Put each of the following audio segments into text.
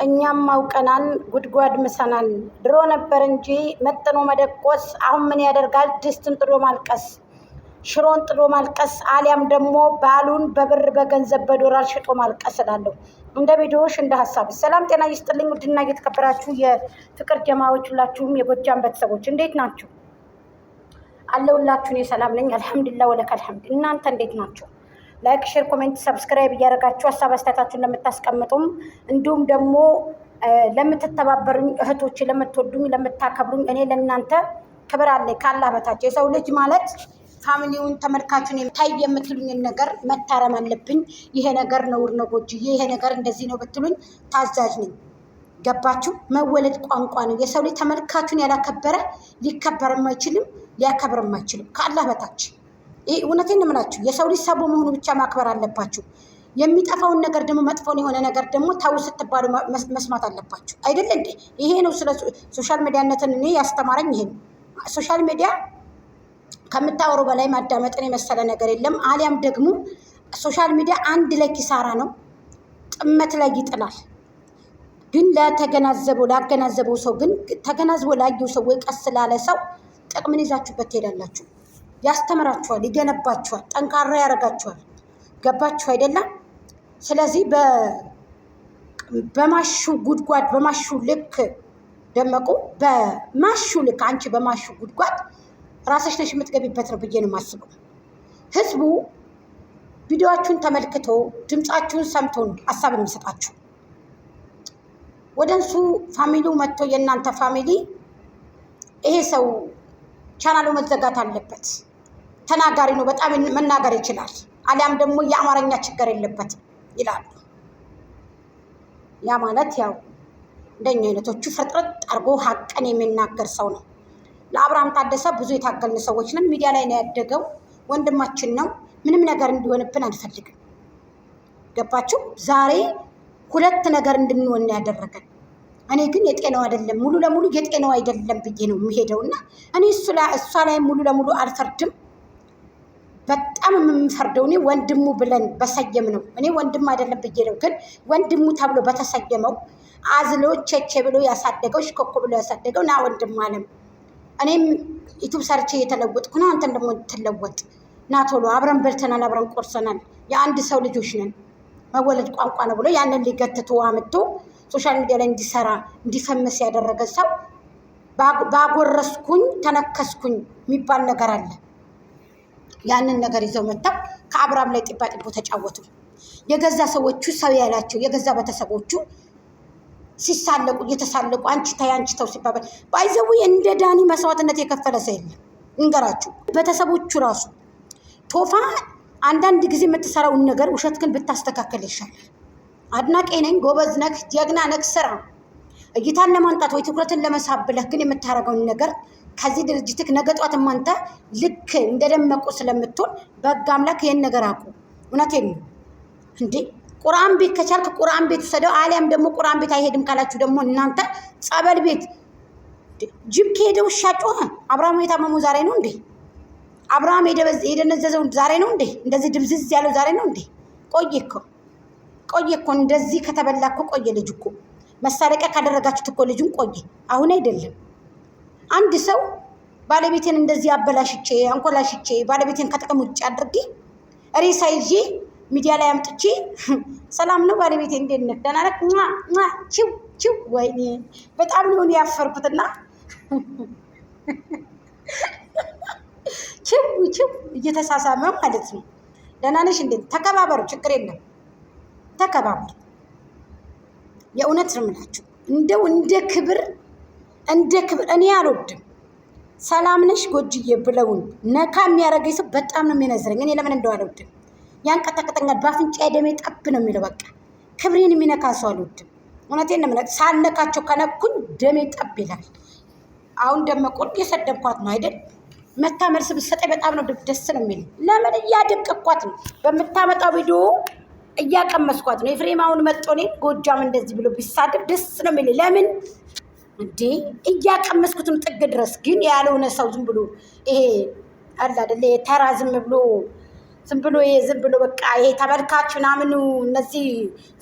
እኛም አውቀናል ጉድጓድ ምሰናል። ድሮ ነበር እንጂ መጥኖ መደቆስ አሁን ምን ያደርጋል ድስትን ጥሎ ማልቀስ ሽሮን ጥሎ ማልቀስ አሊያም ደግሞ ባሉን በብር በገንዘብ በዶላር ሽጦ ማልቀስ እላለሁ። እንደ ቪዲዮሽ እንደ ሀሳብ ሰላም ጤና ይስጥልኝ። ውድና እየተከበራችሁ የፍቅር ጀማዎች ሁላችሁም የጎጃም ቤተሰቦች እንዴት ናችሁ? አለሁላችሁ። እኔ ሰላም ነኝ አልሐምዱሊላህ ወለከል ሐምድ። እናንተ እንዴት ናችሁ? ላይክ ሼር ኮሜንት ሰብስክራይብ እያደረጋችሁ ሀሳብ አስተያየታችሁን ለምታስቀምጡም እንዲሁም ደግሞ ለምትተባበሩኝ እህቶቼ ለምትወዱኝ ለምታከብሩኝ እኔ ለእናንተ ክብር አለኝ ካላህ በታች። የሰው ልጅ ማለት ፋሚሊውን ተመልካቹን ታይ የምትሉኝን ነገር መታረም አለብኝ። ይሄ ነገር ነውር ነው ጎጅዬ፣ ይሄ ነገር እንደዚህ ነው ብትሉኝ ታዛዥ ነኝ። ገባችሁ? መወለድ ቋንቋ ነው። የሰው ልጅ ተመልካቹን ያላከበረ ሊከበርም አይችልም ሊያከብርም አይችልም ከአላህ በታች። ይሄ እውነቴን ነው የምላችሁ። የሰው ልጅ ሰው በመሆኑ ብቻ ማክበር አለባችሁ። የሚጠፋውን ነገር ደግሞ መጥፎን የሆነ ነገር ደግሞ ተው ስትባሉ መስማት አለባችሁ። አይደል እንዴ? ይሄ ነው ስለ ሶሻል ሚዲያነትን እኔ ያስተማረኝ ይሄ ነው። ሶሻል ሚዲያ ከምታወሩ በላይ ማዳመጥን የመሰለ ነገር የለም። አሊያም ደግሞ ሶሻል ሚዲያ አንድ ላይ ኪሳራ ነው፣ ጥመት ላይ ይጥላል። ግን ላገናዘበው ሰው ግን ተገናዝቦ ላየው ሰው ወይ ቀስ ላለ ሰው ጥቅምን ይዛችሁበት ትሄዳላችሁ። ያስተምራችኋል፣ ይገነባችኋል፣ ጠንካራ ያደርጋችኋል። ገባችሁ አይደለም? ስለዚህ በማሹ ጉድጓድ በማሹ ልክ ደመቁ፣ በማሹ ልክ አንቺ በማሹ ጉድጓድ ራስሽ ነሽ የምትገቢበት ነው ብዬ ነው የማስበው። ህዝቡ ቪዲዮአችሁን ተመልክቶ ድምጻችሁን ሰምቶ ሀሳብ የሚሰጣችሁ ወደንሱ ፋሚሊው መጥቶ የእናንተ ፋሚሊ ይሄ ሰው ቻናሉ መዘጋት አለበት፣ ተናጋሪ ነው፣ በጣም መናገር ይችላል፣ አሊያም ደግሞ የአማርኛ ችግር የለበትም ይላሉ። ያ ማለት ያው እንደኛ አይነቶቹ ፍርጥርጥ አድርጎ ሀቅን የሚናገር ሰው ነው። ለአብርሃም ታደሰ ብዙ የታገልን ሰዎች ነን። ሚዲያ ላይ ነው ያደገው፣ ወንድማችን ነው። ምንም ነገር እንዲሆንብን አንፈልግም። ገባችሁ? ዛሬ ሁለት ነገር እንድንሆን ያደረገን። እኔ ግን የጤናው አይደለም ሙሉ ለሙሉ የጤናው አይደለም ብዬ ነው የሚሄደው እና እኔ እሷ ላይ ሙሉ ለሙሉ አልፈርድም። በጣም የምፈርደው እኔ ወንድሙ ብለን በሰየም ነው። እኔ ወንድም አይደለም ብዬ ነው፣ ግን ወንድሙ ተብሎ በተሰየመው አዝሎ ቼቼ ብሎ ያሳደገው ሽኮኮ ብሎ ያሳደገው ና ወንድም አለም። እኔም ዩቱብ ሰርቼ እየተለወጥኩ ነው፣ አንተን ደግሞ ትለወጥ ና ቶሎ አብረን በልተናል፣ አብረን ቆርሰናል፣ የአንድ ሰው ልጆች ነን፣ መወለድ ቋንቋ ነው ብሎ ያንን ሊገትቶ አምጥቶ ሶሻል ሚዲያ ላይ እንዲሰራ እንዲፈመስ ያደረገ ሰው ባጎረስኩኝ ተነከስኩኝ የሚባል ነገር አለ። ያንን ነገር ይዘው መጥተው ከአብርሃም ላይ ጢባ ጢቦ ተጫወቱ። የገዛ ሰዎቹ ሰው ያላቸው የገዛ ቤተሰቦቹ ሲሳለቁ እየተሳለቁ አንቺ ተይ አንቺ ተው ሲባባል ባይዘው እንደ ዳኒ መስዋዕትነት የከፈለ ሰው የለም። እንገራችሁ ቤተሰቦቹ ራሱ ቶፋ አንዳንድ ጊዜ የምትሰራውን ነገር ውሸት ግን ብታስተካከል ይሻላል። አድናቂ ነኝ፣ ጎበዝ ነህ፣ ጀግና ነህ፣ ስራ እይታን ለማንጣት ወይ ትኩረትን ለመሳብ ብለህ ግን የምታረገውን ነገር ከዚህ ድርጅትክ ነገ ጧት አንተ ልክ እንደደመቁ ስለምትሆን በሕግ አምላክ ይሄን ነገር አቁ። እውነቴን ነው እንዴ። ቁርአን ቤት ከቻልክ ቁርአን ቤት ሰደው፣ አሊያም ደግሞ ቁርአን ቤት አይሄድም ካላችሁ ደግሞ እናንተ ጸበል ቤት ጅብ ከሄደው ውሻ ጮኸ። አብርሃም የታመሙ ዛሬ ነው እንዴ? አብርሃም የደነዘዘው ዛሬ ነው እንዴ? እንደዚህ ድብዝዝ ያለው ዛሬ ነው እንዴ? ቆየ እኮ እንደዚህ ከተበላ እኮ ቆየ። ልጅ እኮ መሳለቂያ ካደረጋችሁት እኮ ልጁን ቆየ፣ አሁን አይደለም። አንድ ሰው ባለቤቴን እንደዚህ አበላሽቼ አንኮላሽቼ ባለቤቴን ከጥቅም ውጭ አድርጌ ሬሳ ይዤ ሚዲያ ላይ አምጥቼ ሰላም ነው ባለቤቴ እንዴት ነህ ደህና ነህ ቺው ወይኔ በጣም ነው ያፈርኩትና ቺው እየተሳሳመ ማለት ነው። ደህና ነሽ እንዴ? ተከባበሩ፣ ችግር የለም ተከባበሩ። የእውነት ነው የምላችሁ። እንደው እንደ ክብር እኔ አልወድም። ሰላም ነሽ ጎጅዬ ብለውን ነካ የሚያደርገኝ ሰው በጣም ነው የሚነዝረኝ። እኔ ለምን እንደው አልወድም። ያንቀጠቅጠኛል፣ በአፍንጫ ደሜ ጠብ ነው የሚለው። በቃ ክብሬን የሚነካ ሰው አልወድም። እውነቴን ነው የምነግርህ። ሳልነካቸው ከነኩኝ ደሜ ጠብ ይላል። አሁን ደመቁን እየሰደብኳት ነው አይደል? መታ መልስ ብትሰጠኝ በጣም ነው ደስ ነው የሚል። ለምን እያደቀኳት ነው፣ በምታመጣው ቪዲዮ እያቀመስኳት ነው። ኤፍሬም አሁን መጥቶ እኔን ጎጃም እንደዚህ ብሎ ቢሳደብ ደስ ነው የሚል። ለምን እንዴ እያቀመስኩት ነው ጥግ ድረስ። ግን ያልሆነ ሰው ዝም ብሎ ይሄ አለ አይደል ተራ ዝም ብሎ በቃ ይሄ ተመልካች ምናምኑ እነዚህ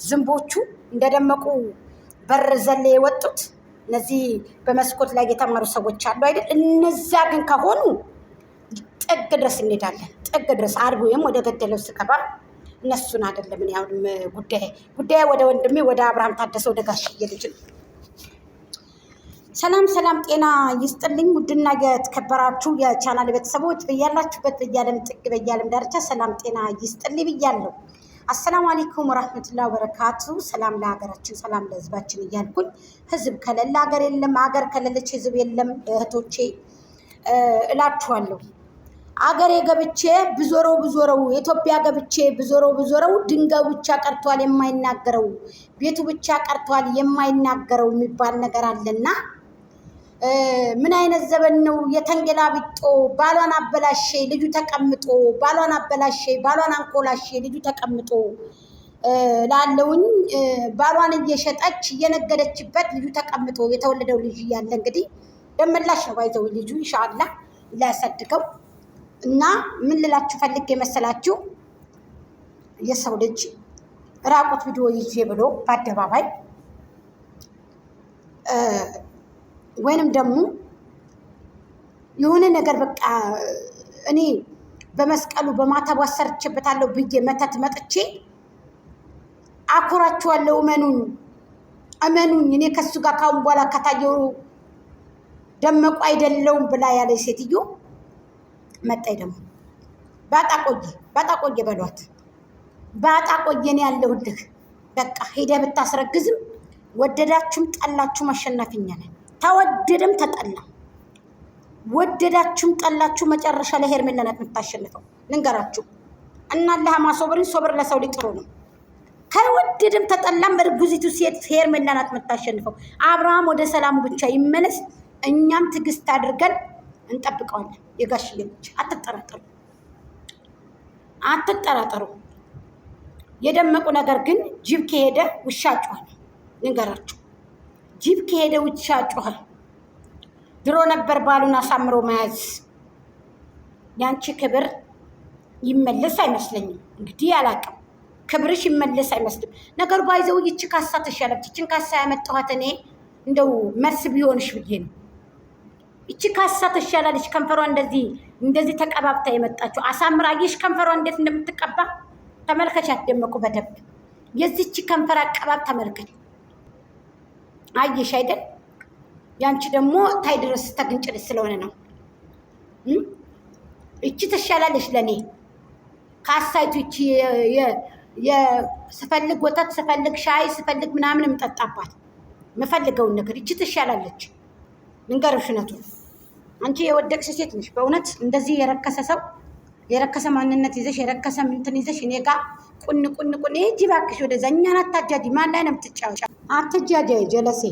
ዝንቦቹ እንደደመቁ በር ዘለ የወጡት እነዚህ በመስኮት ላይ የተማሩ ሰዎች አሉ አይደል? እነዛ ግን ከሆኑ ጥግ ድረስ እንሄዳለን። ጥግ ድረስ አርጎም ወደ ገደለው ስገባ እነሱን አይደለም። እኔ አሁን ጉዳይ ወደ ወንድሜ ወደ አብርሃም ታደሰ ወደ ጋሽዬ ልጅ ነው። ሰላም ሰላም፣ ጤና ይስጥልኝ ውድና የተከበራችሁ የቻናል ቤተሰቦች በያላችሁበት በያለም ጥግ በያለም ዳርቻ ሰላም ጤና ይስጥልኝ ብያለሁ። አሰላሙ አለይኩም ወራህመቱላሂ ወበረካቱ። ሰላም ለሀገራችን፣ ሰላም ለህዝባችን እያልኩኝ ህዝብ ከሌለ ሀገር የለም፣ ሀገር ከሌለች ህዝብ የለም እህቶቼ እላችኋለሁ። አገሬ ገብቼ ብዞረው ኢትዮጵያ ገብቼ ብዞረው ድንጋዩ ብቻ ቀርቷል የማይናገረው፣ ቤቱ ብቻ ቀርቷል የማይናገረው የሚባል ነገር አለና ምን አይነት ዘመን ነው? የተንገላቢጦ ባሏን አበላሼ ልጁ ተቀምጦ፣ ባሏን አበላሼ ባሏን አንኮላሼ ልጁ ተቀምጦ ላለውኝ ባሏን እየሸጠች እየነገደችበት ልጁ ተቀምጦ የተወለደው ልጅ እያለ እንግዲህ ደመላሽ ነው ባይዘው ልጁ ኢንሻአላህ ላያሳድገው እና ምን ልላችሁ ፈልጌ መሰላችሁ? የሰው ልጅ ራቁት ቪዲዮ ይዤ ብሎ በአደባባይ ወይንም ደግሞ የሆነ ነገር በቃ እኔ በመስቀሉ በማተቡ አሰርቼበታለሁ ብዬ መተት መጥቼ አኮራችኋለሁ። እመኑኝ እኔ ከሱ ጋር ካሁን በኋላ ከታየው ደመቁ አይደለውም ብላ ያለ ሴትዮ መጣይ ደግሞ ባጣ ቆየ በሏት። ባጣ ቆየን ያለውልህ በቃ ሄደህ ብታስረግዝም ወደዳችሁም ጠላችሁም አሸናፊኛ ነን። ተወደደም ተጠላ ወደዳችሁም ጠላችሁ መጨረሻ ላይ ሄርሜላ ናት የምታሸንፈው። ልንገራችሁ እና ለሃማ ሶብር ለሰው ልጅ ጥሩ ነው። ከወደደም ተጠላም እርጉዚቱ ሴት ሄርሜላ ናት የምታሸንፈው። አብርሃም ወደ ሰላሙ ብቻ ይመለስ። እኛም ትዕግስት አድርገን እንጠብቀዋለን። የጋሽዬ ልጅ አትጠራጠሩ። የደመቁ ነገር ግን ጅብ ከሄደ ውሻ ጮኸ። ልንገራችሁ ጅብ ከሄደ ውሻ ጮኸ። ድሮ ነበር ባሉን አሳምሮ መያዝ። ያንቺ ክብር ይመለስ አይመስለኝም። እንግዲህ አላውቅም፣ ክብርሽ ይመለስ አይመስልም። ነገሩ ባይዘው ይቺ ካሳ ተሻለች። ይችን ካሳ ያመጣኋት እኔ እንደው መልስ ቢሆንሽ ብዬ ነው። ይቺ ካሳ ተሻላለች። ከንፈሯ እንደዚህ ተቀባብታ የመጣችው አሳምራ አየሽ ከንፈሯ እንዴት እንደምትቀባ ተመልከች። ያደመቁ በደንብ የዚች ከንፈር አቀባብ ተመልከች። አየሽ አይደል? ያንቺ ደግሞ ታይ ድረስ ተግንጭልሽ ስለሆነ ነው። እቺ ተሻላለሽ ለኔ ካሳይቱ። እቺ ስፈልግ ወተት ስፈልግ ሻይ ስፈልግ ምናምን የምጠጣባት የምፈልገውን ነገር እቺ ተሻላለች። ልንገርሽ እውነቱን አንቺ የወደቅሽ ሴት ነሽ በእውነት። እንደዚህ የረከሰ ማንነት ይዘሽ የረከሰ እንትን ይዘሽ እኔ ጋር ቁን ሂጂ እባክሽ ወደዛ። እኛን አታጃጂ። ማን ላይ ነው የምትጫወቻ? አትጃጃይ ጀለሴ